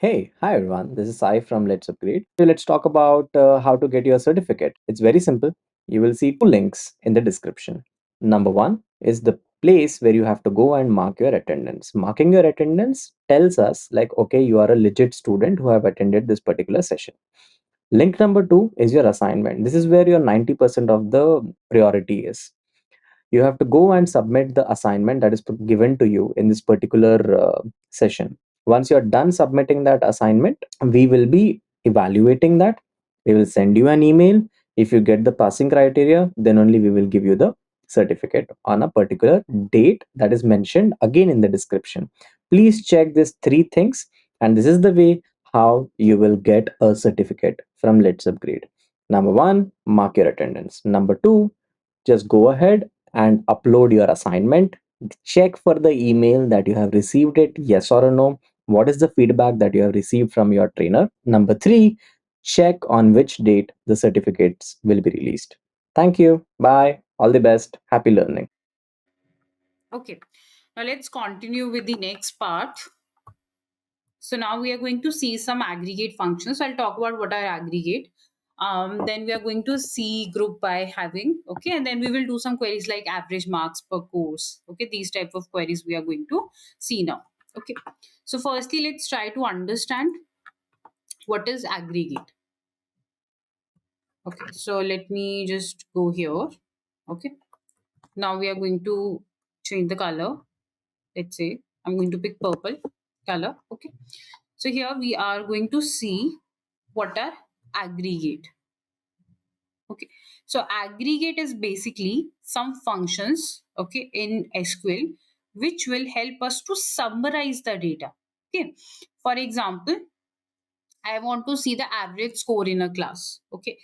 Hi everyone. This is Sai from LetsUpgrade. So let's talk about how to get your certificate. It's very simple. You will see two links in the description. Number one is the place where you have to go and mark your attendance. Marking your attendance tells us like, okay, you are a legit student who have attended this particular session. Link number two is your assignment. This is where your 90% of the priority is. You have to go and submit the assignment that is given to you in this particular session. Once you're done submitting that assignment, we will be evaluating that. We will send you an email. If you get the passing criteria, then only we will give you the certificate on a particular date that is mentioned again in the description. Please check these three things, and this is the way how you will get a certificate from Let's Upgrade. Number one, mark your attendance. Number two, just go ahead and upload your assignment. Check for the email that you have received it, yes or no. What is the feedback that you have received from your trainer? Number three, check on which date the certificates will be released. Thank you. Bye. All the best. Happy learning. Okay, now let's continue with the next part. So now we are going to see some aggregate functions. I'll talk about what are aggregate. Then we are going to see group by having, okay, and then we will do some queries like average marks per course. Okay, these type of queries we are going to see now. Okay, so firstly, let's try to understand what is aggregate. Okay, so let me just go here. Okay, now we are going to change the color. Let's say I'm going to pick purple color. Okay, so here we are going to see what are aggregate. Okay, so aggregate is basically some functions, okay, in SQL which will help us to summarize the data. Okay, for example, I want to see the average score in a class. Okay.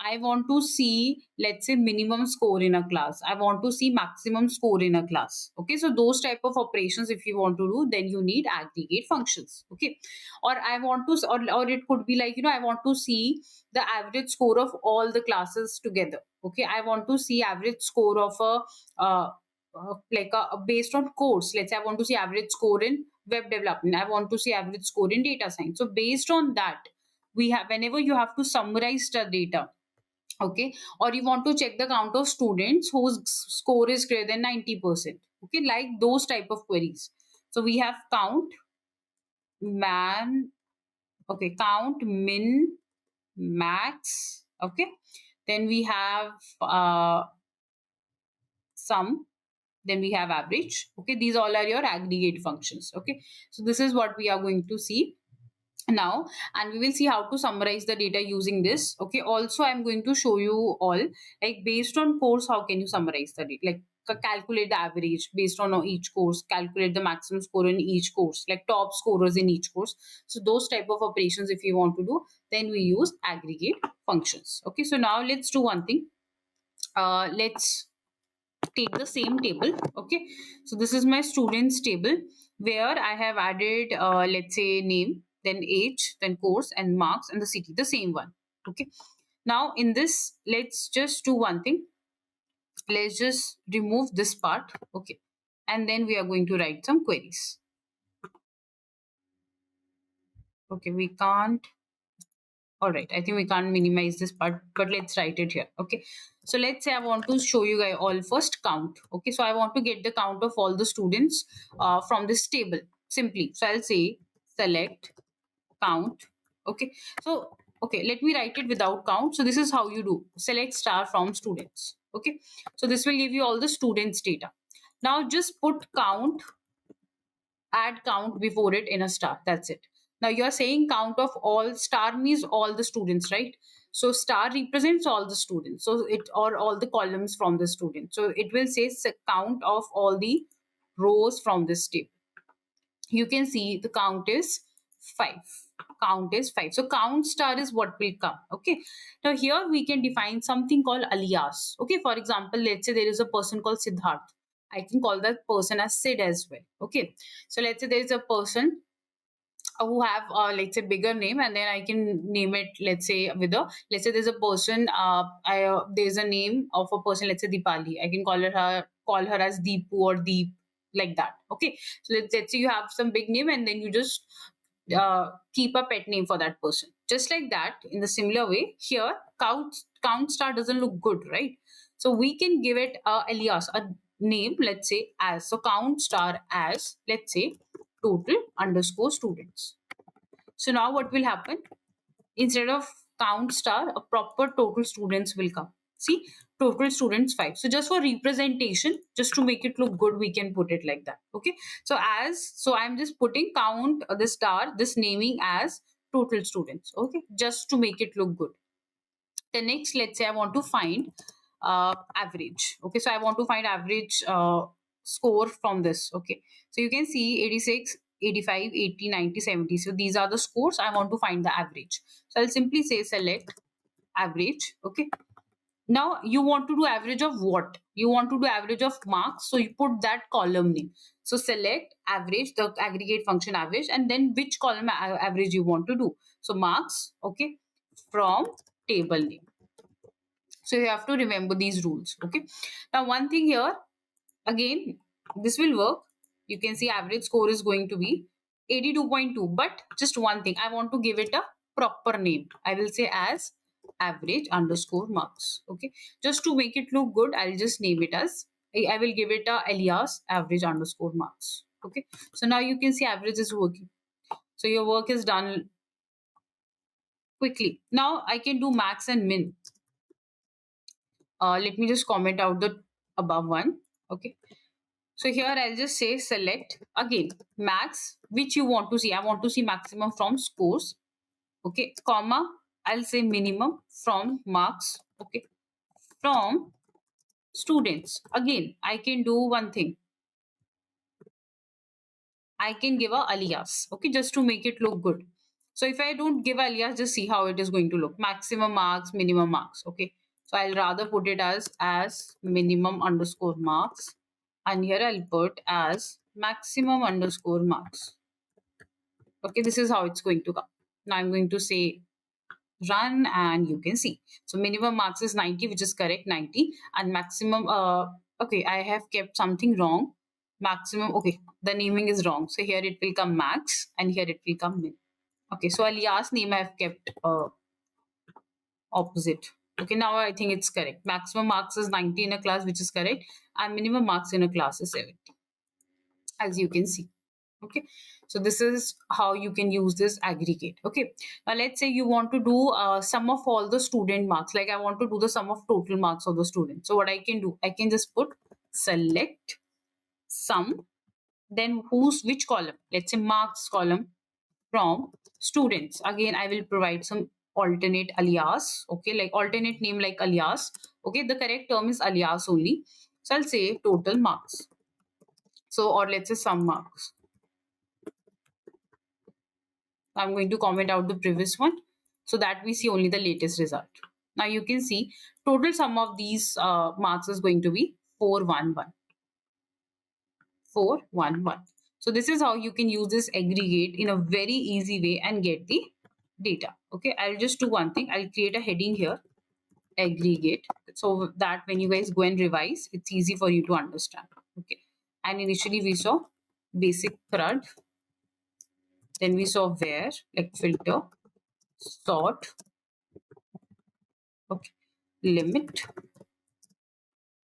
I want to see, let's say, minimum score in a class. I want to see maximum score in a class. Okay. So those type of operations, if you want to do, then you need aggregate functions. Okay. Or I want to, or it could be like, I want to see the average score of all the classes together. Okay. I want to see average score of based on course. Let's say I want to see average score in web development. I want to see average score in data science. So based on that, we have, whenever you have to summarize the data, okay, or you want to check the count of students whose score is greater than 90%, okay, like those type of queries. So we have count, man, okay, count, min, max, okay. Then we have sum, then we have average. Okay, these all are your aggregate functions. Okay, so this is what we are going to see now, and we will see how to summarize the data using this. Okay, also I'm going to show you all, like based on course, how can you summarize the data, like calculate the average based on each course, calculate the maximum score in each course, like top scorers in each course. So those type of operations if you want to do, then we use aggregate functions. Okay, so now let's do one thing. Let's take the same table. Okay, so this is my students table where I have added let's say name, then age, then course, and marks, and the city, the same one. Okay, now in this, let's just do one thing. Let's just remove this part. Okay, and then we are going to write some queries. Okay, we can't. All right, I think we can't minimize this part, but let's write it here. Okay, so let's say I want to show you guys all first count. Okay, so I want to get the count of all the students from this table simply. So I'll say select count. Okay, so okay, let me write it without count. So this is how you do select star from students. Okay, so this will give you all the students data. Now just put count, add count before it in a star. That's it. Now you're saying count of all, star means all the students, right? So star represents all the students. So it, or all the columns from the student. So it will say count of all the rows from this table. You can see the count is 5. Count is 5. So count star is what will come. Okay. Now here we can define something called alias. Okay. For example, let's say there is a person called Siddharth. I can call that person as Sid as well. Okay. So let's say there is a person who have let's say bigger name, and then I can name it, let's say with a, let's say there's a person there's a name of a person, let's say Deepali. I can call her as Deepu or Deep, like that. Okay, so let's say you have some big name and then you just keep a pet name for that person. Just like that, in the similar way, here count star doesn't look good, right? So we can give it a alias, a name, let's say as, so count star as, let's say total underscore students. So now what will happen? Instead of count star, a proper total students will come. See, total students 5. So just for representation, just to make it look good, we can put it like that. Okay. So I'm just putting count the star, this naming as total students. Okay. Just to make it look good. The next, let's say I want to find average. Okay. So I want to find average score from this. Okay. So you can see 86, 85, 80, 90, 70. So these are the scores. I want to find the average. So I'll simply say select average. Okay. Now you want to do average of what? You want to do average of marks. So you put that column name. So select average, the aggregate function average, and then which column average you want to do. So marks, okay, from table name. So you have to remember these rules. Okay. Now one thing here, again, this will work. You can see average score is going to be 82.2. But just one thing, I want to give it a proper name. I will say as average underscore marks. Okay. Just to make it look good, I'll just name it as, I will give it a alias average underscore marks. Okay. So now you can see average is working. So your work is done quickly. Now I can do max and min. Let me just comment out the above one. Okay. So here I'll just say select again max, which you want to see. I want to see maximum from scores. Okay. Comma. I'll say minimum from marks. Okay. From students. Again, I can do one thing. I can give a alias. Okay. Just to make it look good. So if I don't give alias, just see how it is going to look. Maximum marks, minimum marks. Okay. So I'll rather put it as minimum underscore marks, and here I'll put as maximum underscore marks. Okay, this is how it's going to come. Now I'm going to say run, and you can see. So minimum marks is 90, which is correct, 90, and maximum. Okay, I have kept something wrong. Maximum. Okay, the naming is wrong. So here it will come max, and here it will come min. Okay, so alias name I have kept opposite. Okay, now I think it's correct. Maximum marks is 90 in a class, which is correct, and minimum marks in a class is 70, as you can see. Okay, so this is how you can use this aggregate. Okay, now let's say you want to do sum of all the student marks. Like I want to do the sum of total marks of the student. So what I can do, I can just put select sum, then which column? Let's say marks column from students. Again, I will provide some alternate alias. Okay, like alternate name like alias. Okay, the correct term is alias only. So I'll say total marks. So, or let's say sum marks. I'm going to comment out the previous one so that we see only the latest result. Now you can see total sum of these marks is going to be 411. 411. So this is how you can use this aggregate in a very easy way and get the data. Okay, I'll just do one thing. I'll create a heading here, aggregate, so that when you guys go and revise, it's easy for you to understand. Okay, and initially we saw basic CRUD, then we saw where, like filter, sort, okay, limit.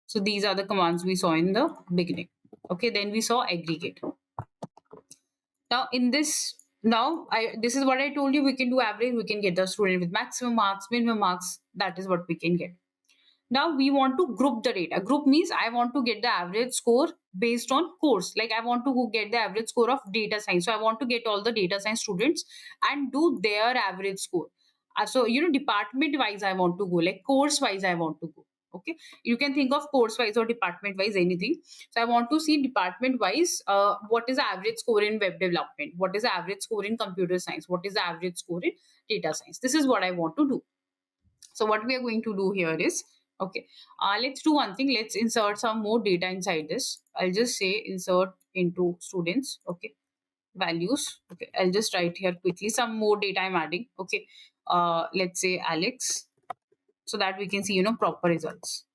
So these are the commands we saw in the beginning. Okay, then we saw aggregate. Now in this, this is what I told you. We can do average. We can get the student with maximum marks, minimum marks. That is what we can get. Now we want to group the data. Group means I want to get the average score based on course. Like I want to get the average score of data science. So I want to get all the data science students and do their average score. So department wise I want to go, like course wise I want to go. Okay, you can think of course wise or department wise, anything. So I want to see department wise, what is the average score in web development, what is the average score in computer science, what is the average score in data science. This is what I want to do. So what we are going to do here is, okay, let's do one thing. Let's insert some more data inside this. I'll just say insert into students. Okay, values. Okay, I'll just write here quickly some more data I'm adding. Okay, let's say Alex, so that we can see proper results.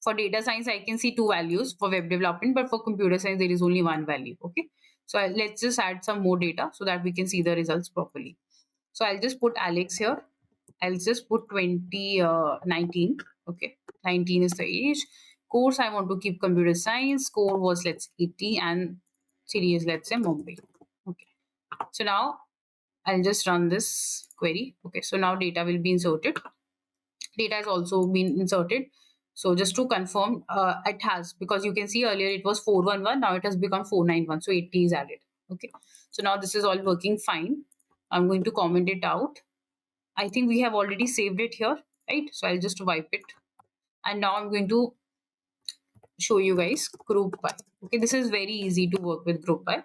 For data science, I can see two values for web development, but for computer science, there is only one value. Okay, So let's just add some more data so that we can see the results properly. So I'll just put Alex here. I'll just put 19. Okay, 19 is the age. Course I want to keep computer science. Score was let's 80 and city is let's say Mumbai. Okay. So now I'll just run this query. Okay. So now data will be inserted. Data has also been inserted. So just to confirm, it has, because you can see earlier it was 411, now it has become 491. So 80 is added. Okay. So now this is all working fine. I'm going to comment it out. I think we have already saved it here, right? So I'll just wipe it. And now I'm going to show you guys group by. Okay, this is very easy to work with group by.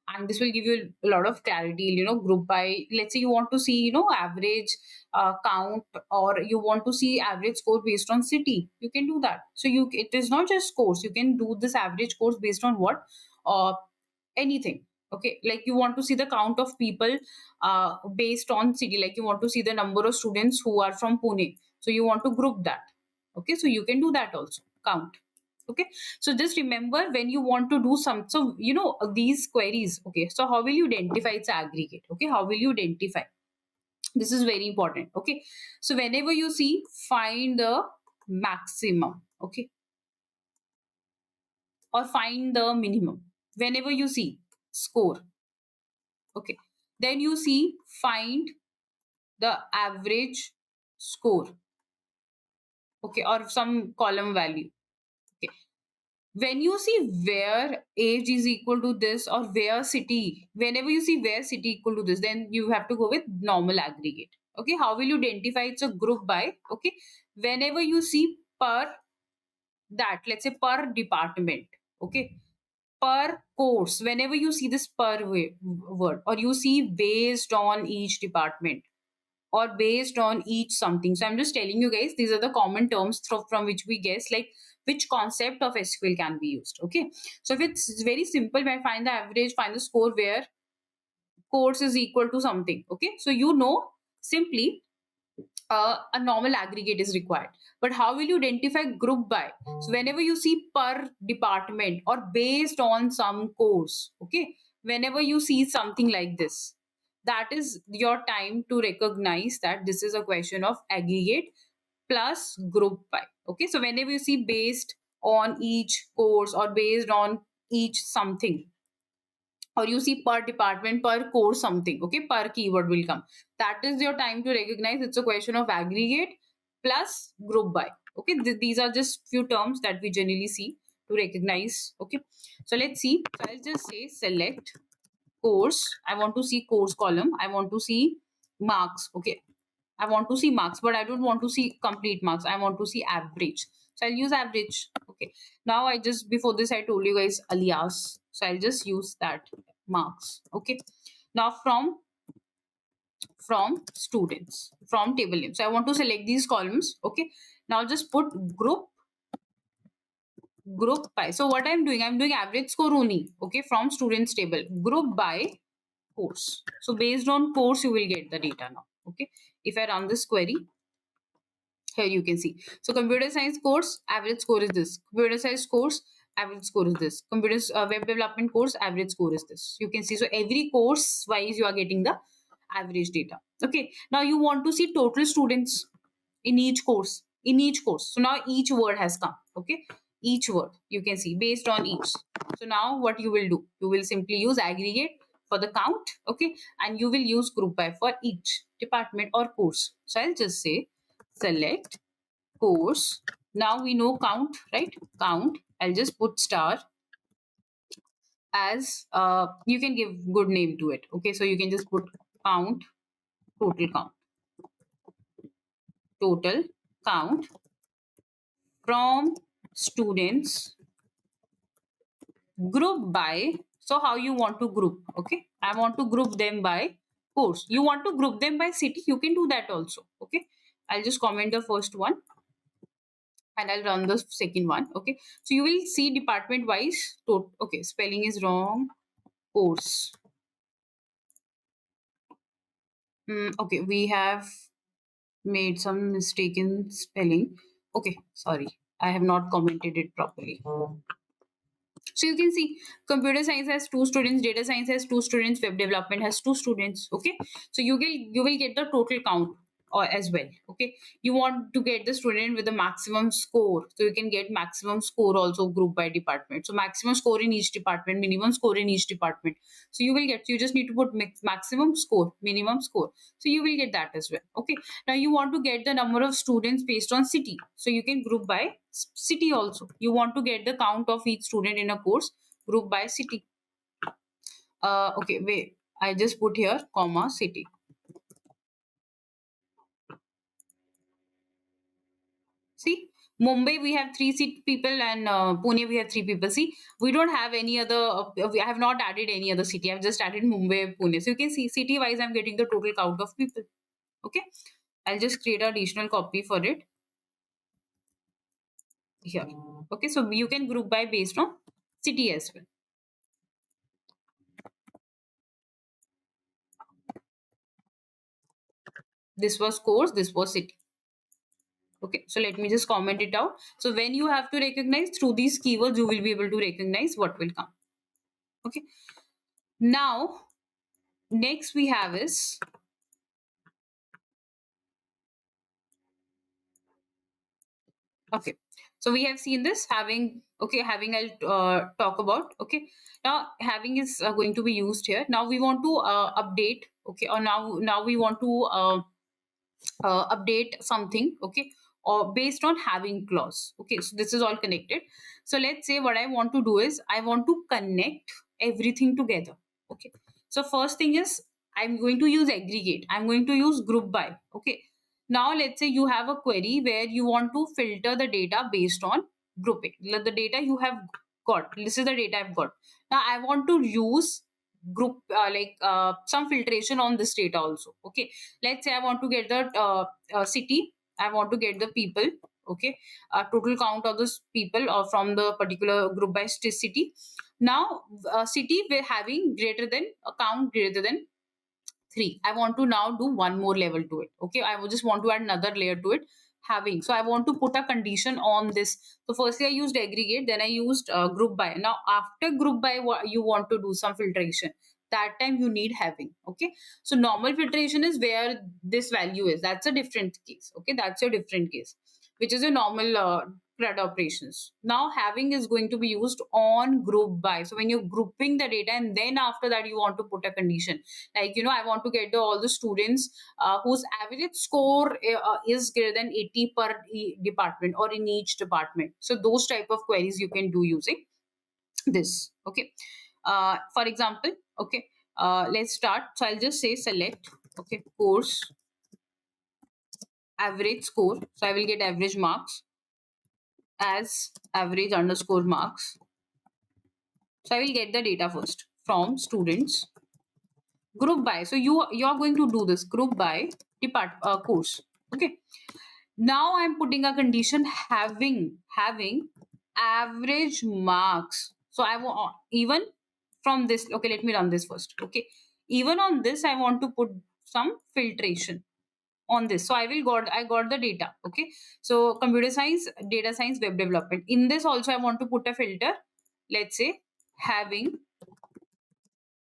And this will give you a lot of clarity, group by. Let's say you want to see, average count, or you want to see average score based on city. You can do that. So it is not just scores. You can do this average scores based on what? Uh, anything. Okay, like you want to see the count of people based on city, like you want to see the number of students who are from Pune, so you want to group that. Okay, so you can do that also, count. Okay, so just remember when you want to do some, so these queries. Okay, so how will you identify its aggregate? Okay, how will you identify? This is very important. Okay, so whenever you see, find the maximum. Okay, or find the minimum. Whenever you see score. Okay, then you see, find the average score. Okay, or some column value. Okay, when you see where age is equal to this, or where city, whenever you see where city equal to this, then you have to go with normal aggregate. Okay, how will you identify it's a group by? Okay, whenever you see per, that let's say per department. Okay, per course, whenever you see this per word, or you see based on each department, or based on each something. So I'm just telling you guys, these are the common terms from which we guess like which concept of SQL can be used. Okay, so if it's very simple, when I find the average, find the score where course is equal to something. Okay, so simply a normal aggregate is required. But how will you identify group by? So whenever you see per department or based on some course, okay, whenever you see something like this, that is your time to recognize that this is a question of aggregate plus group by. Okay, so whenever you see based on each course or based on each something, or you see per department, per course something, okay, per keyword will come, that is your time to recognize it's a question of aggregate plus group by. Okay, these are just few terms that we generally see to recognize. Okay, so let's see. So I'll just say select course. I want to see course column. I want to see marks. Okay, I want to see marks, but I don't want to see complete marks. I want to see average. So I'll use average. Okay. Now I just, before this I told you guys alias. So I'll just use that marks. Okay. Now from students, from table name. So I want to select these columns. Okay. Now just put group by. So what I'm doing average score only. Okay. From students table. Group by course. So based on course, you will get the data now. Okay. If I run this query, here you can see. So computer science course, average score is this. Computer science course, average score is this. Computer web development course, average score is this. You can see. So every course wise, you are getting the average data. Okay. Now you want to see total students in each course. In each course. So now each word has come. Okay. Each word you can see based on each. So now what you will do? You will simply use aggregate for the count. Okay. And you will use group by for each department or course. So I'll just say select course. Now we know count, right? Count. I'll just put star as you can give good name to it. Okay, so you can just put count, count, total count from students, group by. So how you want to group? Okay, I want to group them by course. You want to group them by city, you can do that also. Okay, I'll just comment the first one and I'll run the second one. Okay, so you will see department wise. Okay, spelling is wrong. Course. Okay, we have made some mistake in spelling. Okay, sorry, I have not commented it properly. So you can see computer science has two students, data science has two students, web development has two students. Okay, so you will get the total count as well. Okay, you want to get the student with the maximum score, so you can get maximum score also group by department. So maximum score in each department, minimum score in each department. So you just need to put maximum score, minimum score. So you will get that as well. Okay, now you want to get the number of students based on city, so you can group by city also. You want to get the count of each student in a course, group by city. Okay, wait, I just put here comma city. See, Mumbai we have three seat people, and Pune we have three people. See, we don't have any other. I have not added any other city. I've just added Mumbai, Pune. So you can see city wise, I'm getting the total count of people. Okay, I'll just create an additional copy for it here. Okay, so you can group by based on city as well. This was course. This was city. Okay, so let me just comment it out. So when you have to recognize through these keywords, you will be able to recognize what will come. Okay, now next we have is, okay, so we have seen this having. Okay, having I'll talk about. Okay, now having is going to be used here. Now we want to update. Okay, or now we want to update something. Okay, or based on having clause. Okay, so this is all connected. So let's say what I want to do is I want to connect everything together. Okay, so first thing is I'm going to use aggregate, I'm going to use group by. Okay, now let's say you have a query where you want to filter the data based on grouping. The data you have got, this is the data I've got. Now I want to use group some filtration on this data also. Okay, let's say I want to get the city, I want to get the people. Okay, total count of those people or from the particular group by city. Now city we're having greater than a count greater than 3. I want to now do one more level to it. Okay, I would just want to add another layer to it, having. So I want to put a condition on this. So firstly I used aggregate, then I used group by. Now after group by, you want to do some filtration, that time you need having. Okay, so normal filtration is where this value is, that's a different case. Okay, that's a different case, which is a normal CRUD operations. Now having is going to be used on group by. So when you're grouping the data and then after that you want to put a condition, like, I want to get all the students whose average score is greater than 80 per department or in each department. So those type of queries you can do using this. Okay, for example, okay, let's start. So I'll just say select, okay, course average score. So I will get average marks as average underscore marks. So I will get the data first from students group by. So you're going to do this group by course. Okay, now I'm putting a condition having average marks. So I want even from this. Okay, let me run this first. Okay, even on this I want to put some filtration on this. So I got the data. Okay, so computer science, data science, web development. In this also I want to put a filter. Let's say having,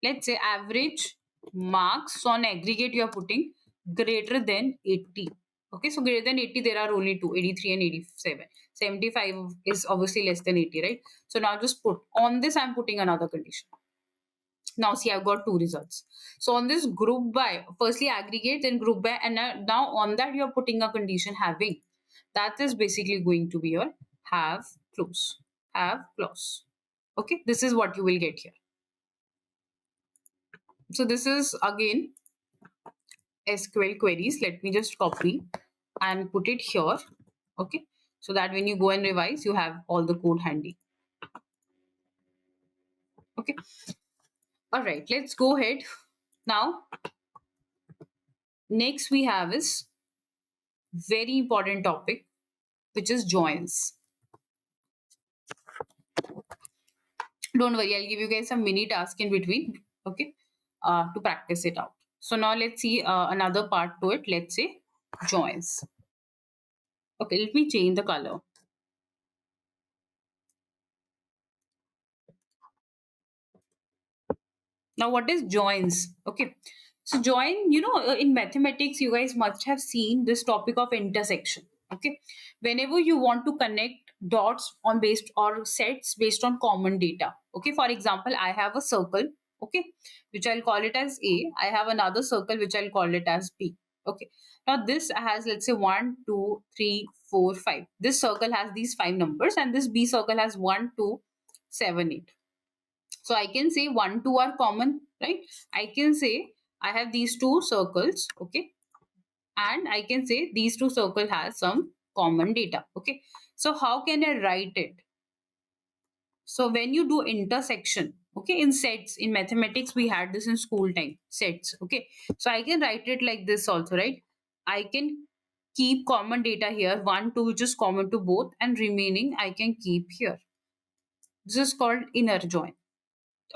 let's say average marks. So on aggregate you are putting greater than 80. Okay, so greater than 80 there are only two, 83 and 87. 75 is obviously less than 80, right? So now just put on this, I'm putting another condition. Now see, I've got two results. So on this group by, firstly aggregate, then group by, and now on that you're putting a condition having. That is basically going to be your have clause. Have clause. Okay, this is what you will get here. So this is again SQL queries. Let me just copy and put it here. Okay, so that when you go and revise, you have all the code handy. Okay, all right, let's go ahead. Now, next we have is very important topic, which is joins. Don't worry, I'll give you guys a mini task in between. Okay, to practice it out. So now let's see another part to it. Let's say joins. Okay, let me change the color. Now, what is joins? Okay. So, join, in mathematics, you guys must have seen this topic of intersection. Okay. Whenever you want to connect dots on based or sets based on common data. Okay. For example, I have a circle. Okay. Which I'll call it as A. I have another circle which I'll call it as B. Okay. Now, this has, let's say, 1, 2, 3, 4, 5. This circle has these 5 numbers, and this B circle has 1, 2, 7, 8. So I can say 1, 2 are common, right? I can say I have these two circles, okay? And I can say these two circles has some common data, okay? So how can I write it? So when you do intersection, okay, in sets, in mathematics, we had this in school time, sets, okay? So I can write it like this also, right? I can keep common data here, 1, 2, which is common to both, and remaining I can keep here. This is called inner join.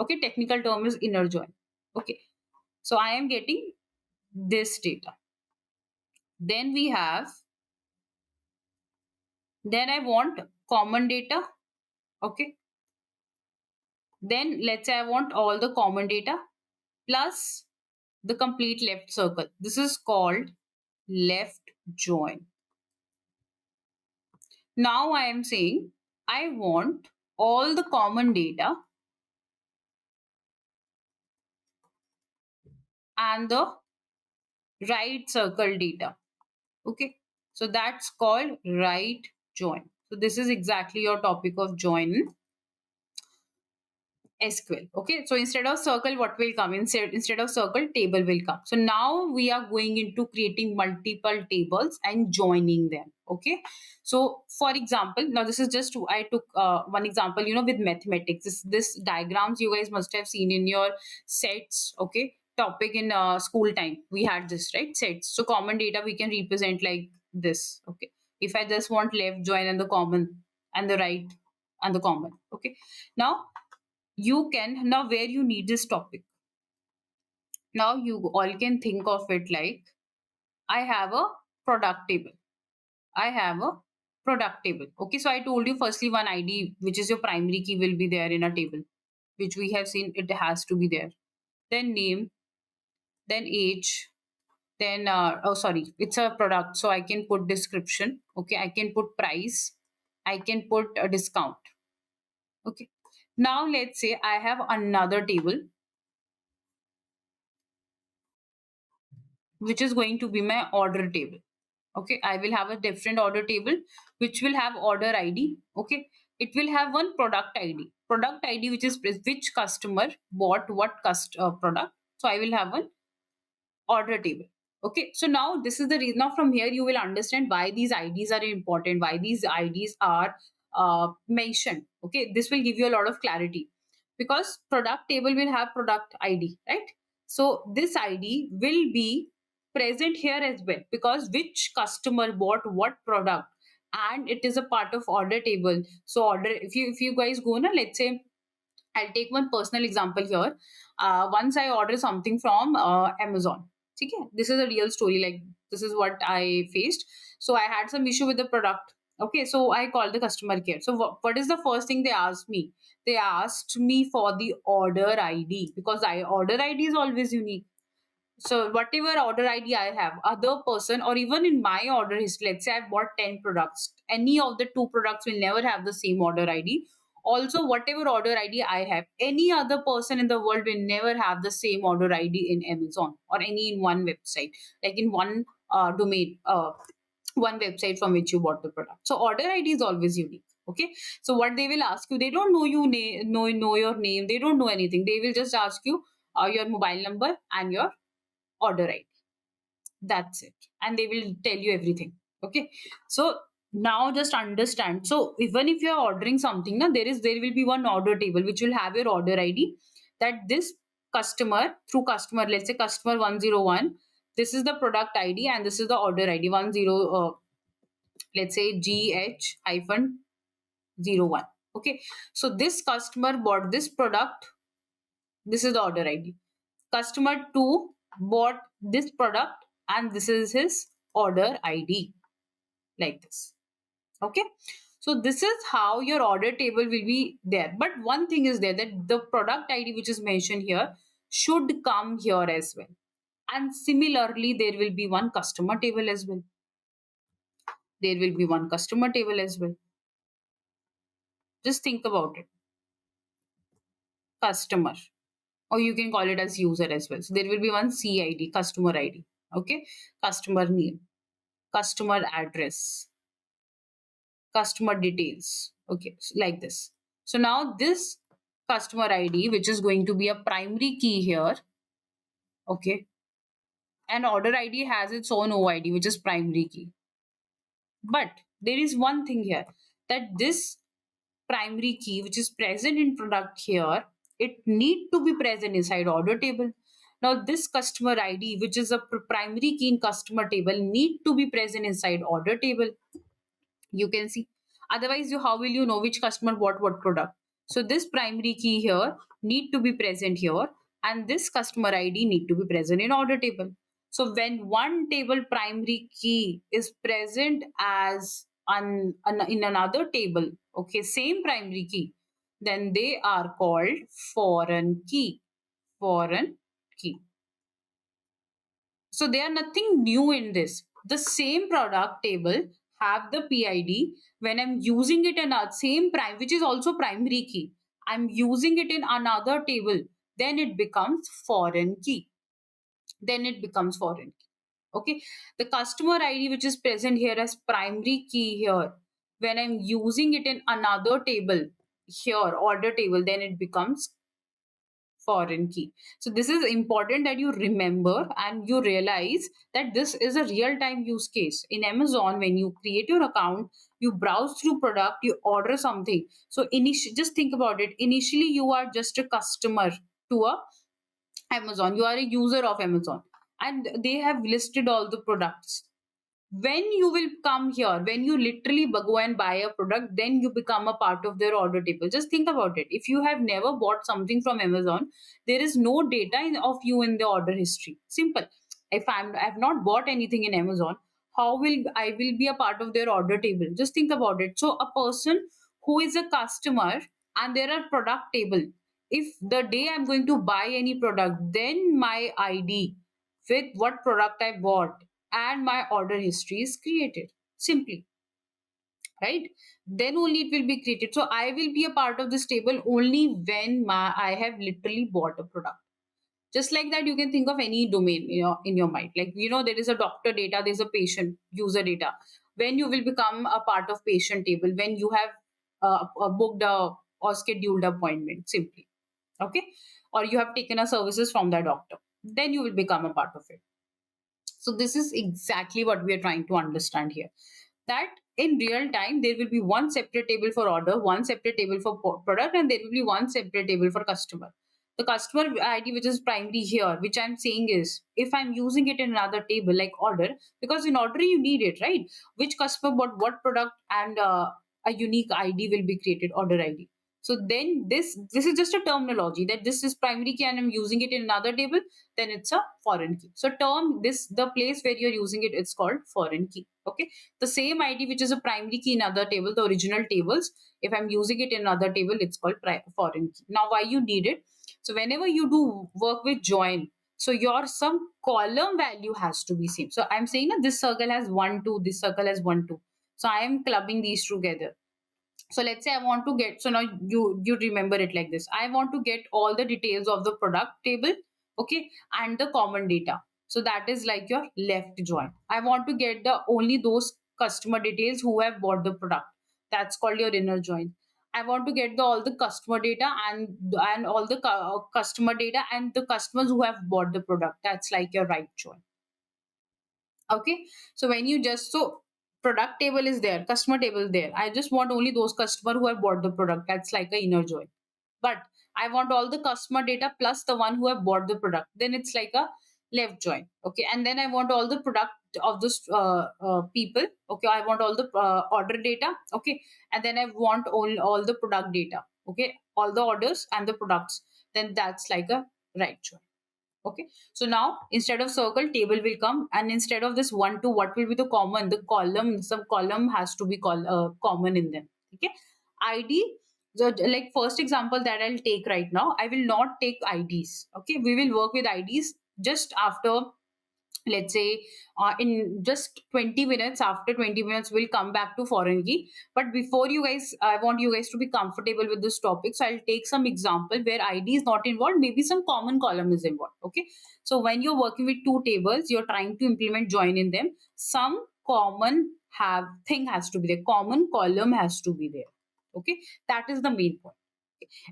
Okay, technical term is inner join. Okay, so I am getting this data. Then we have, then I want common data. Okay, then let's say I want all the common data plus the complete left circle. This is called left join. Now I am saying I want all the common data and the right circle data. Okay, so that's called right join. So this is exactly your topic of join SQL. Okay, so instead of circle, what will come? Instead of circle, table will come. So now we are going into creating multiple tables and joining them. Okay, so for example, now this is just I took one example. With mathematics, this diagrams you guys must have seen in your sets. Okay, topic in school time we had this, right? Sets. So common data we can represent like this. Okay, if I just want left join and the common and the right and the common. Okay, now you can, now where you need this topic, now you all can think of it like I have a product table. I have a product table. Okay, so I told you firstly one ID, which is your primary key, will be there in a table, which we have seen it has to be there. Then name, then age, then oh sorry, it's a product, so I can put description. Okay, I can put price, I can put a discount. Okay, now let's say I have another table which is going to be my order table. Okay, I will have a different order table which will have order ID. Okay, it will have one product ID which is which customer bought what product. So I will have one order table. Okay, so now this is the reason. Now from here you will understand why these IDs are important, why these IDs are mentioned. Okay, this will give you a lot of clarity because product table will have product ID, right? So this ID will be present here as well because which customer bought what product, and it is a part of order table. So order, if you guys go na, let's say I'll take one personal example here. Once I ordered something from Amazon. Okay, this is a real story. Like this is what I faced. So I had some issue with the product. Okay, so I called the customer care. So what is the first thing they asked me? They asked me for the order ID because I order ID is always unique. So whatever order ID I have, other person or even in my order history, let's say I bought 10 products, any of the two products will never have the same order ID. Also, whatever order ID I have, any other person in the world will never have the same order ID in Amazon or any in one website, like in one domain, one website from which you bought the product. So order ID is always unique. Okay. So what they will ask you, they don't know you know your name, they don't know anything. They will just ask you your mobile number and your order ID. That's it. And they will tell you everything. Okay. So now just understand. So even if you're ordering something, now there will be one order table which will have your order ID, that this customer, through customer, let's say customer 101, this is the product ID and this is the order ID 10, let's say GH hyphen 01. Okay. So this customer bought this product. This is the order ID. Customer 2 bought this product and this is his order ID, like this. Okay. So this is how your order table will be there. But one thing is there, that the product ID which is mentioned here should come here as well. And similarly, there will be one customer table as well. There will be one customer table as well. Just think about it. Customer, or you can call it as user as well. So there will be one CID, customer ID. Okay, customer name, customer address, customer details. Okay, like this. So now this customer ID, which is going to be a primary key here. Okay, and order ID has its own OID, which is primary key. But there is one thing here, that this primary key which is present in product here, it need to be present inside order table. Now this customer ID, which is a primary key in customer table, need to be present inside order table. You can see, otherwise how will you know which customer bought what product? So this primary key here need to be present here, and this customer ID need to be present in order table. So when one table primary key is present as in another table, okay, same primary key, then they are called foreign key. Foreign key. So they are nothing new in this. The same product table have the PID. When I'm using it in a same prime, which is also primary key, I'm using it in another table, then it becomes foreign key. Then it becomes foreign key. Okay. The customer ID, which is present here as primary key here, when I'm using it in another table here, order table, then it becomes foreign key. So this is important that you remember and you realize that this is a real time use case in Amazon. When you create your account, you browse through product, you order something. So just think about it. Initially you are just a customer to a Amazon, you are a user of Amazon, and they have listed all the products. When you will come here, when you literally go and buy a product, then you become a part of their order table. Just think about it. If you have never bought something from Amazon, there is no data of you in the order history. Simple. If I've not bought anything in Amazon, how will I will be a part of their order table? Just think about it. So a person who is a customer and there are product table, if the day I'm going to buy any product, then my ID with what product I bought and my order history is created. Simply, right? Then only it will be created. So I will be a part of this table only when I have literally bought a product. Just like that, you can think of any domain in your mind. Like, there is a doctor data, there's a patient user data. When you will become a part of patient table, when you have booked a or scheduled appointment, simply. Okay. Or you have taken a services from that doctor, then you will become a part of it. So this is exactly what we are trying to understand here. That in real time, there will be one separate table for order, one separate table for product, and there will be one separate table for customer. The customer ID, which is primary here, which I'm saying is, if I'm using it in another table like order, because in order you need it, right? Which customer bought what product, and a unique ID will be created, order ID. So then this is just a terminology that this is primary key and I'm using it in another table, then it's a foreign key. So the place where you're using it, it's called foreign key. Okay. The same ID which is a primary key in other table, the original tables, if I'm using it in another table, it's called foreign key. Now why you need it? So whenever you do work with join, so your some column value has to be same. So I'm saying that this circle has 1 2, this circle has 1 2. So I am clubbing these together. So let's say I want to get, so now you remember it like this. I want to get all the details of the product table, okay, and the common data. So that is like your left join. I want to get the only those customer details who have bought the product. That's called your inner join. I want to get all the customer data and all the customer data and the customers who have bought the product. That's like your right join. Okay. So when you just, so product table is there, customer table is there. I just want only those customer who have bought the product. That's like a inner join. But I want all the customer data plus the one who have bought the product. Then it's like a left join. Okay. And then I want all the product of this people. Okay. I want all the order data. Okay. And then I want all the product data. Okay. All the orders and the products. Then that's like a right join. Okay. So now instead of circle, table will come, and instead of this 1 2, what will be the common? The column, some column has to be common in them. Okay. ID, So, like first example that I'll take right now, I will not take IDs. Okay, we will work with IDs just after, let's say, in just 20 minutes. After 20 minutes we'll come back to foreign key, but before you guys, I want you guys to be comfortable with this topic, so I'll take some example where ID is not involved, maybe some common column is involved. Okay, so when you're working with two tables, you're trying to implement join in them, some common have thing has to be there, common column has to be there. Okay, that is the main point.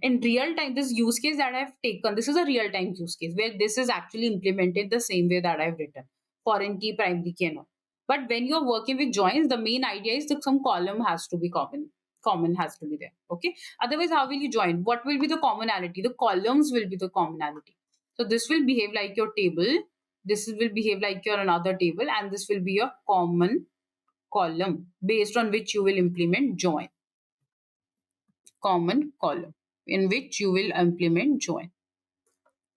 In real time, this use case that I've taken, this is a real time use case where this is actually implemented the same way that I've written, foreign key, primary key, and all. But when you're working with joins, the main idea is that some column has to be common has to be there. Okay, otherwise how will you join? What will be the commonality? The columns will be the commonality. So this will behave like your table, this will behave like your another table, and this will be your common column based on which you will implement join. Common column in which you will implement join.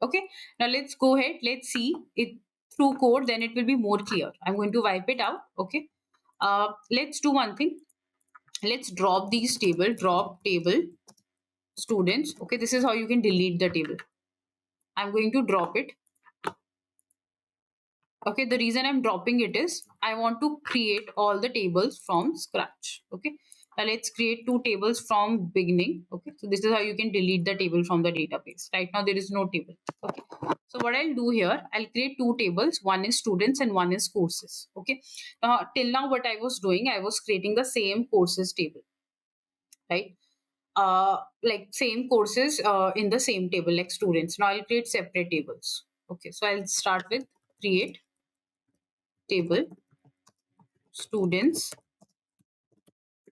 Okay, now let's go ahead. Let's see it through code, then it will be more clear. I'm going to wipe it out. Okay, let's do one thing. Let's drop these table, drop table students. Okay, this is how you can delete the table. I'm going to drop it. Okay, the reason I'm dropping it is I want to create all the tables from scratch. Okay, now let's create two tables from beginning. Okay, so this is how you can delete the table from the database. Right now there is no table. Okay, so what I'll do here, I'll create two tables. One is students and one is courses. Okay, now till now what I was doing, I was creating the same courses table, right? Like same courses in the same table, like students. Now I'll create separate tables. Okay, so I'll start with create table students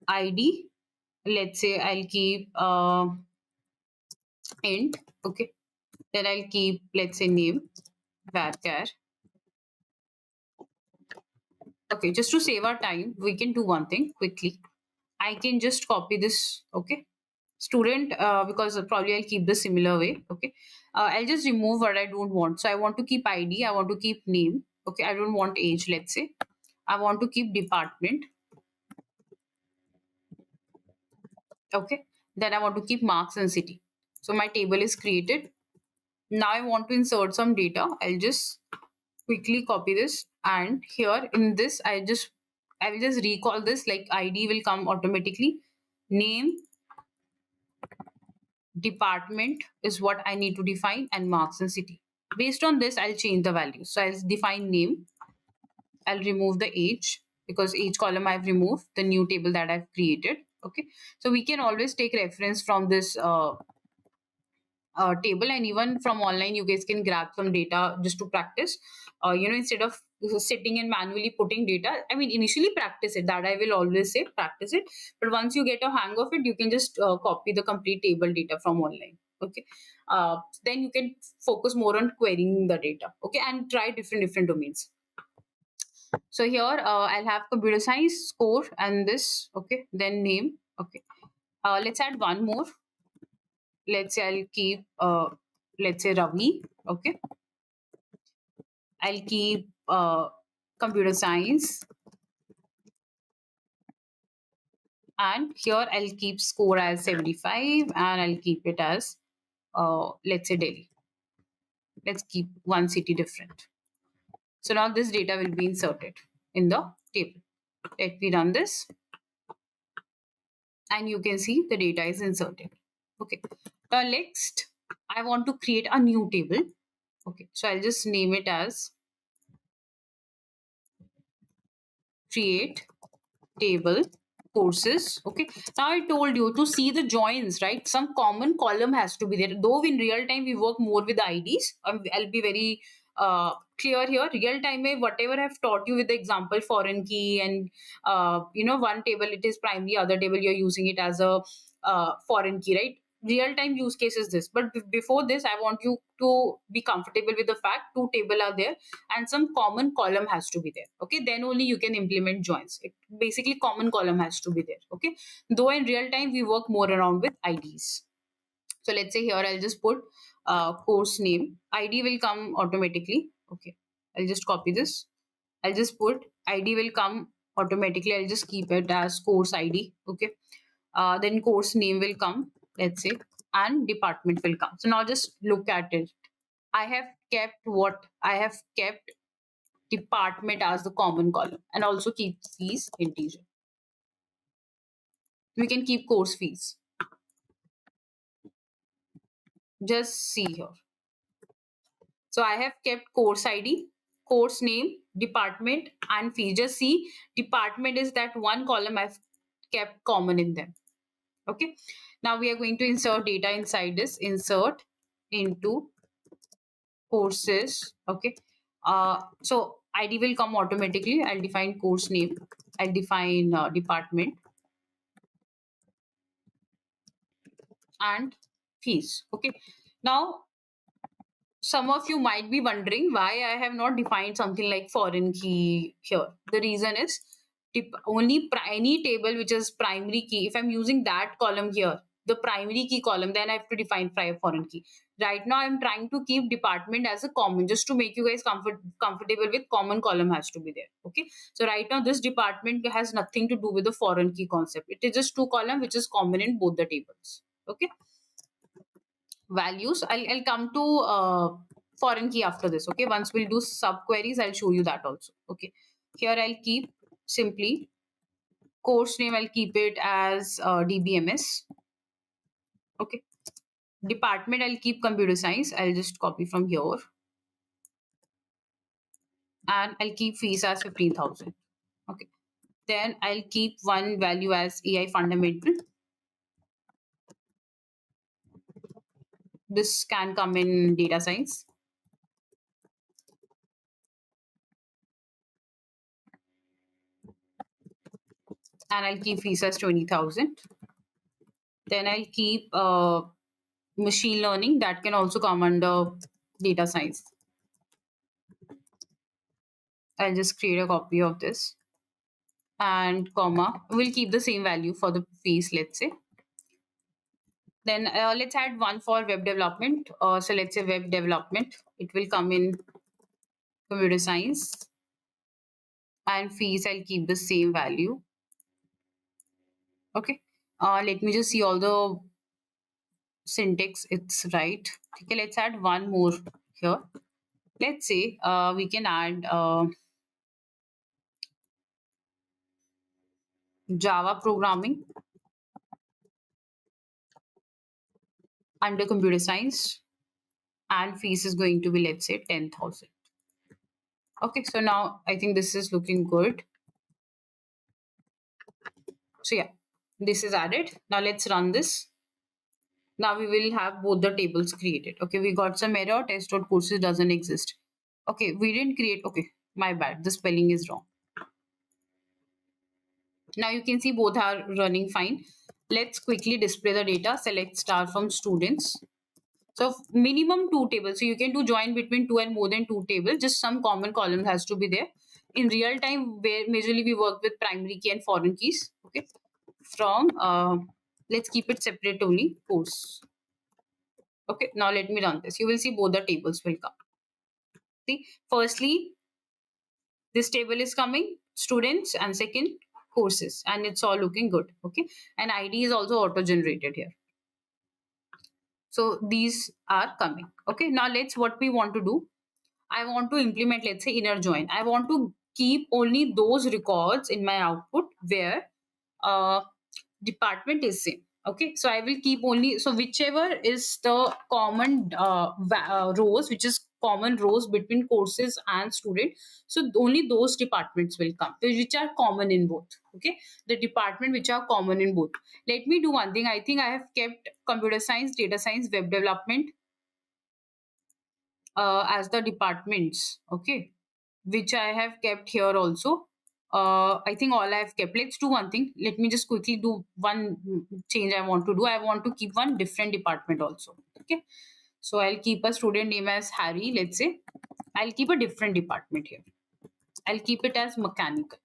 ID. Let's say I'll keep int. Okay, then I'll keep, let's say, name varchar. Okay, just to save our time, we can do one thing quickly. I can just copy this. Okay, student, because probably I'll keep the similar way. Okay, I'll just remove what I don't want. So I want to keep ID, I want to keep name. Okay, I don't want age, let's say. I want to keep department. Okay, then I want to keep marks and city. So my table is created. Now I want to insert some data. I'll just quickly copy this, and here in this I will just recall this, like ID will come automatically. Name, department is what I need to define, and marks and city. Based on this, I'll change the value. So I'll define name. I'll remove the age because age column I've removed, the new table that I've created. Okay. So we can always take reference from this table, and even from online you guys can grab some data just to practice, instead of sitting and manually putting data. I mean, initially practice it, that I will always say, practice it, but once you get a hang of it, you can just copy the complete table data from online. Okay, then you can focus more on querying the data. Okay, and try different domains. So here I'll have computer science score and this. Okay, then name. Okay, let's add one more. Let's say I'll keep let's say Ravi. Okay, I'll keep computer science, and here I'll keep score as 75, and I'll keep it as let's say Delhi. Let's keep one city different. So now this data will be inserted in the table. Let me run this, and you can see the data is inserted. Okay, now next I want to create a new table. Okay, so I'll just name it as create table courses. Okay, now I told you to see the joins, right? Some common column has to be there, though in real time we work more with IDs. I'll be very clear here. Real time mein, whatever I've taught you with the example foreign key, and one table it is primary, other table you're using it as a foreign key, right? Real time use case is this, but before this I want you to be comfortable with the fact two table are there and some common column has to be there. Okay, then only you can implement joins. It basically common column has to be there. Okay, though in real time we work more around with IDs. So let's say here I'll just put course name. ID will come automatically. Okay, I'll just copy this. I'll just put ID will come automatically. I'll just keep it as course ID. Okay, then course name will come. let's say, and department will come. So now just look at it. I have kept what? I have kept department as the common column and also keep fees integer. We can keep course fees. Just see here. So I have kept course ID, course name, department, and fee. Just see, department is that one column I've kept common in them. Okay. Now we are going to insert data inside this. Insert into courses. Okay. So ID will come automatically. I'll define course name. I'll define department and fees. Okay. Now some of you might be wondering why I have not defined something like foreign key here. The reason is only any table which is primary key, if I'm using that column here, the primary key column, then I have to define foreign key. Right now, I'm trying to keep department as a common just to make you guys comfortable with common column has to be there. Okay. So right now, this department has nothing to do with the foreign key concept. It is just two column which is common in both the tables. Okay. Values, I'll come to foreign key after this. Okay, once we'll do sub queries, I'll show you that also. Okay, here I'll keep simply course name, I'll keep it as dbms. Okay, department, I'll keep computer science. I'll just copy from here and I'll keep fees as 15,000. Okay, then I'll keep one value as AI fundamental. This can come in data science. And I'll keep fees as 20,000. Then I'll keep machine learning, that can also come under data science. I'll just create a copy of this and comma. We'll keep the same value for the fees, let's say. Then let's add one for web development. So let's say web development. It will come in computer science and fees. I'll keep the same value. Okay. Let me just see all the syntax. It's right. Okay. Let's add one more here. Let's say we can add Java programming under computer science, and fees is going to be, let's say, 10,000. Okay, so now I think this is looking good. So yeah, this is added. Now let's run this. Now we will have both the tables created. Okay, we got some error, test.courses doesn't exist. Okay, we didn't create, okay, my bad, the spelling is wrong. Now you can see both are running fine. Let's quickly display the data. Select star from students. So minimum two tables. So you can do join between two and more than two tables. Just some common column has to be there. In real time, where majorly we work with primary key and foreign keys. Okay. From let's keep it separate only course. Okay. Now let me run this. You will see both the tables will come. See, firstly, this table is coming students, and second courses, and it's all looking good. Okay. And ID is also auto generated here. So these are coming. Okay. Now let's what we want to do. I want to implement, let's say, inner join. I want to keep only those records in my output where uh, department is same. Okay, so I will keep only, so whichever is the common rows, which is common rows between courses and student. So only those departments will come, which are common in both. Okay, the department which are common in both. Let me do one thing. I think I have kept computer science, data science, web development as the departments, okay, which I have kept here also. I think all I have kept. Let's do one thing. Let me just quickly do one change I want to do. I want to keep one different department also. Okay. So I'll keep a student name as Harry, let's say. I'll keep a different department here. I'll keep it as mechanical.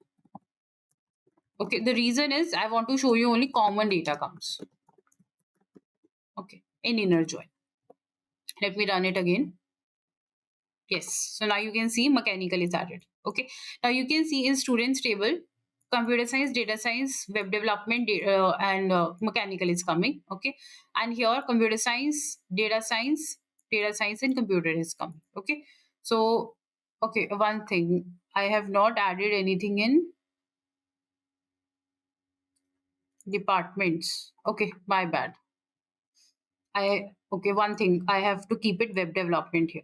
Okay. The reason is I want to show you only common data comes. Okay. In inner join. Let me run it again. Yes. So now you can see mechanical is added. Okay. Now you can see in students table, computer science, data science, web development, and mechanical is coming. Okay, and here computer science, data science, and computer is coming. Okay, so okay, one thing I have not added anything in departments. Okay, my bad. I okay, one thing I have to keep it web development here.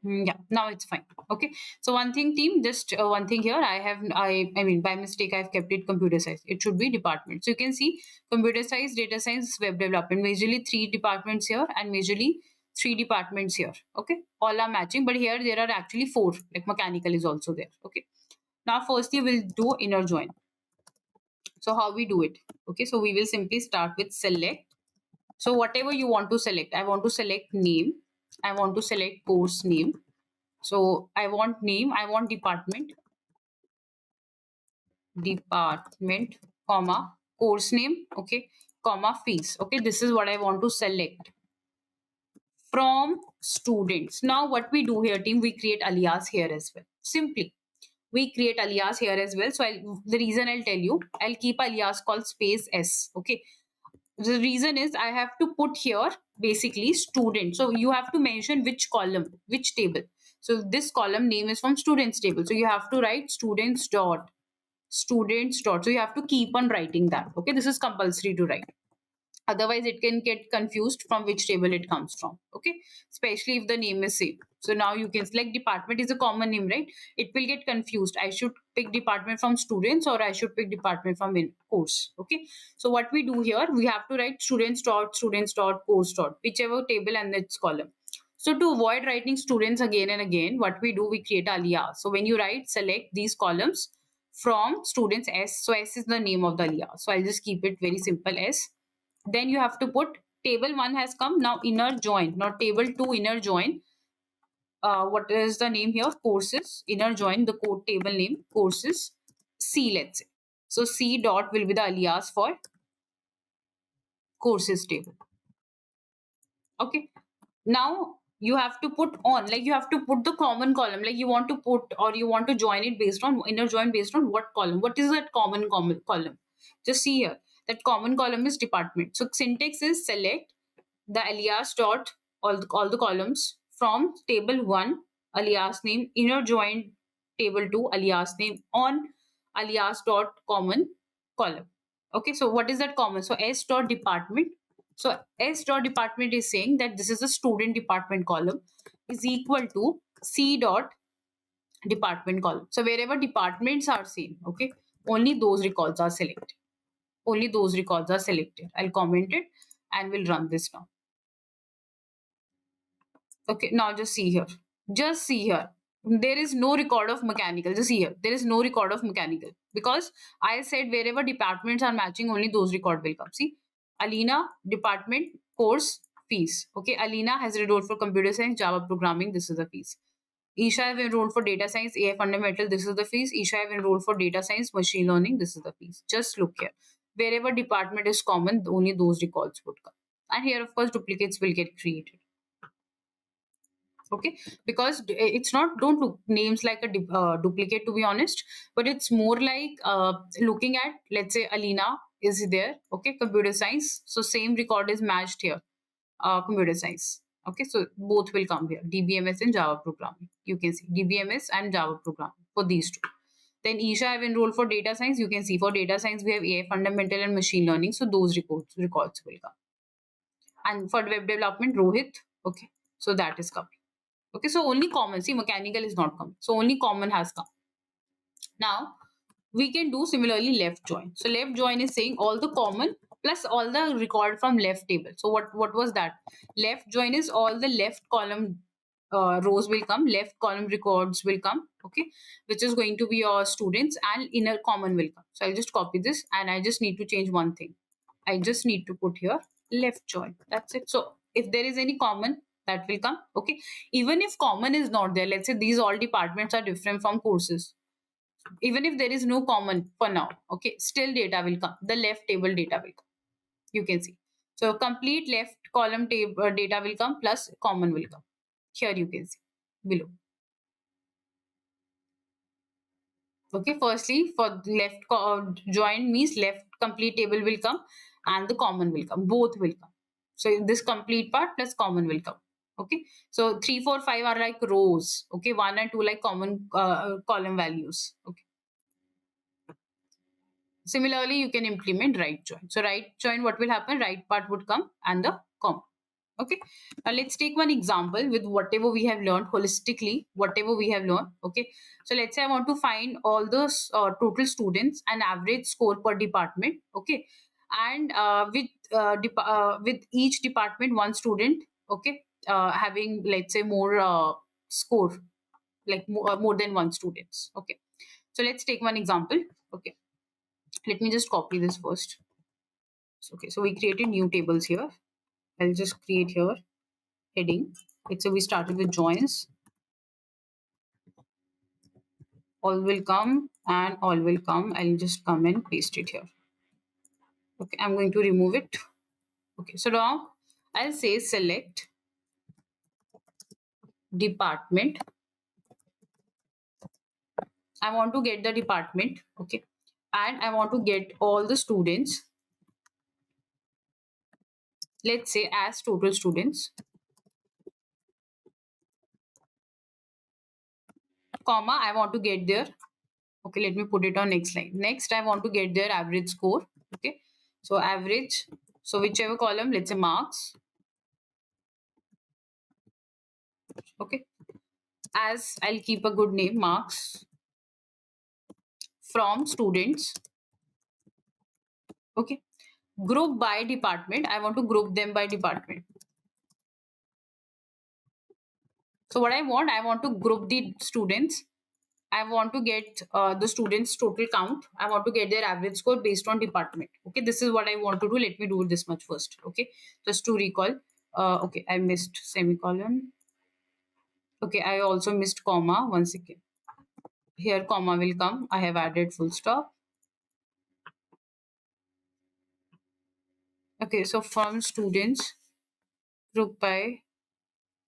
Yeah, now it's fine. Okay. So one thing, team, just one thing here. I mean, by mistake, I've kept it computer science. It should be department. So you can see computer science, data science, web development. Majorly three departments here, and majorly three departments here. Okay. All are matching, but here there are actually four. Like mechanical is also there. Okay. Now, firstly, we'll do inner join. So how we do it? Okay. So we will simply start with select. So whatever you want to select, I want to select name. I want to select course name. So I want name, I want department, comma, course name, okay, comma, fees. Okay, this is what I want to select from students. Now, what we do here, team, we create alias here as well. Simply, we create alias here as well. So the reason I'll tell you, I'll keep alias called space S. Okay, the reason is I have to put here basically student. So you have to mention which column, which table. So this column name is from students table. So you have to write students dot. So you have to keep on writing that. Okay, this is compulsory to write. Otherwise it can get confused from which table it comes from. Okay, especially if the name is same. So now you can select department is a common name, right? It will get confused. I should pick department from students or I should pick department from in course. Okay, so what we do here, we have to write students dot course dot, whichever table and its column. So to avoid writing students again and again, what we do, we create alias. So when you write, select these columns from students S. So S is the name of the alias. So I'll just keep it very simple S. Then you have to put table 1 has come. Now inner join, not table 2, inner join. What is the name here? Courses. Inner join the code table name courses C, let's say. So C dot will be the alias for courses table. Okay, now you have to put on, like you have to put the common column, like you want to put or you want to join it based on inner join based on what column, what is that common column. Just see here, that common column is department. So syntax is select the alias dot all the columns from table 1 alias name, inner join table 2 alias name on alias dot common column. Okay, so what is that common? So S dot department. So S dot department is saying that this is the student department column is equal to C dot department column. So wherever departments are seen, okay, only those records are selected. Only those records are selected. I'll comment it and we'll run this now. Okay, now just see here. Just see here. There is no record of mechanical. Just see here. There is no record of mechanical. Because I said wherever departments are matching, only those record will come. See, Alina, department, course, fees. Okay, Alina has enrolled for computer science, Java programming. This is the fees. Isha have enrolled for data science, AI fundamental. This is the fees. Isha have enrolled for data science, machine learning. This is the fees. Just look here. Wherever department is common, only those records would come. And here, of course, duplicates will get created. Okay, because it's not, don't look names like a duplicate, to be honest, but it's more like looking at, let's say Alina is there. Okay, computer science, so same record is matched here. Computer science. Okay, so both will come here, DBMS and Java programming. You can see DBMS and Java programming for these two. Then Isha have enrolled for data science. You can see for data science we have AI fundamental and machine learning, so those records will come. And for web development, Rohit. Okay, so that is coming. Okay, so only common. See, mechanical is not coming. So only common has come. Now we can do similarly left join. So left join is saying all the common plus all the record from left table. So what was that? Left join is all the left column rows will come, left column records will come. Okay, which is going to be your students, and inner common will come. So I'll just copy this and I just need to change one thing. I just need to put here left join. That's it. So if there is any common, that will come. Okay, even if common is not there, let's say these all departments are different from courses, even if there is no common for now, okay, still data will come, the left table data will come. You can see, so complete left column table data will come plus common will come. Here you can see below. Okay, firstly, for join means left complete table will come and the common will come. Both will come. So this complete part plus common will come. Okay, so 3, 4, 5 are like rows. Okay, 1 and 2 like common column values. Okay. Similarly, you can implement right join. So right join, what will happen? Right part would come and the comma. Okay. Now let's take one example with whatever we have learned holistically, whatever we have learned. Okay. So let's say I want to find all the total students and average score per department. Okay. And with each department, one student. Okay. Having, let's say, more score, like more than one students. Okay. So let's take one example. Okay, let me just copy this first. Okay, so we created new tables here. I'll just create here heading. Okay, so we started with joins. All will come and all will come. I'll just come and paste it here. Okay, I'm going to remove it. Okay, so now I'll say select department. I want to get the department. Okay, and I want to get all the students. Let's say as total students, comma, I want to get their. Okay, let me put it on next line. Next, I want to get their average score. Okay, so average. So whichever column, let's say marks. Okay, as I'll keep a good name, marks from students. Okay, group by department. I want to group them by department. So what I want to group the students. I want to get the students' total count. I want to get their average score based on department. Okay, this is what I want to do. Let me do this much first. Okay, just to recall. Okay, I missed semicolon. Okay, I also missed comma. Once again, here comma will come. I have added full stop. Okay, so from students group by.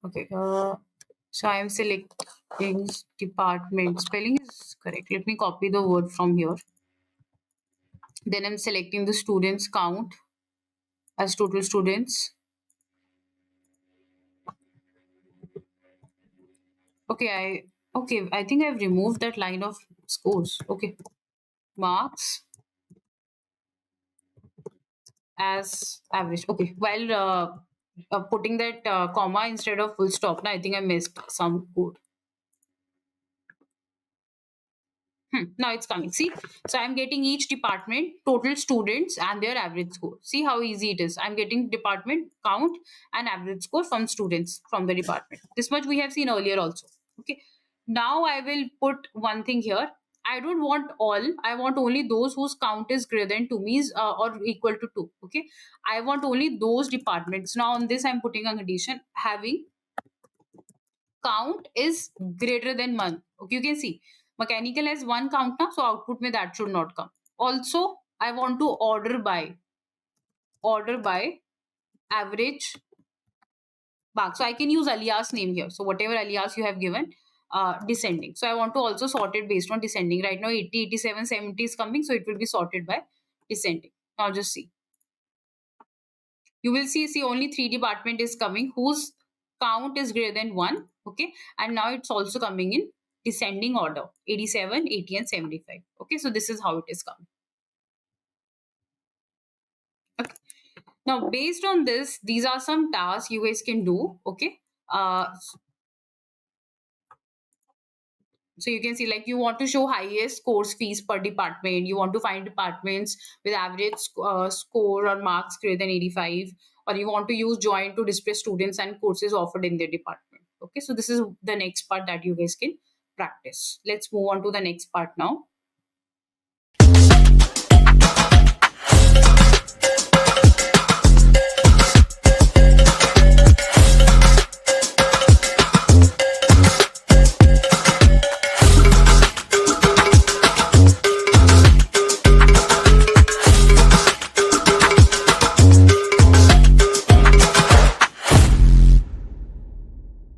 Okay, so I am selecting department. Spelling is correct. Let me copy the word from here. Then I'm selecting the students count as total students. I think I've removed that line of scores. Okay, marks as average. Okay, while putting that comma instead of full stop, now I think I missed some code. Now it's coming. See, so I'm getting each department, total students, and their average score. See how easy it is. I'm getting department count and average score from students from the department. This much we have seen earlier also. Okay. Now I will put one thing here. I don't want all. I want only those whose count is greater than 2 means or equal to 2. Okay. I want only those departments. Now on this I'm putting a condition having count is greater than 1. Okay, you can see mechanical has one count now, so output में that should not come. Also, I want to order by average mark. So I can use alias name here. So whatever alias you have given, descending. So I want to also sort it based on descending. Right now 80, 87, 70 is coming, so it will be sorted by descending. Now just see. You will see only 3 department is coming whose count is greater than 1. Okay, and now it's also coming in descending order 87, 80, and 75. Okay, so this is how it is coming. Okay, now based on this, these are some tasks you guys can do. Okay, so you can see like you want to show highest course fees per department. You want to find departments with average score or marks greater than 85, or you want to use join to display students and courses offered in their department. Okay, so this is the next part that you guys can practice. Let's move on to the next part now.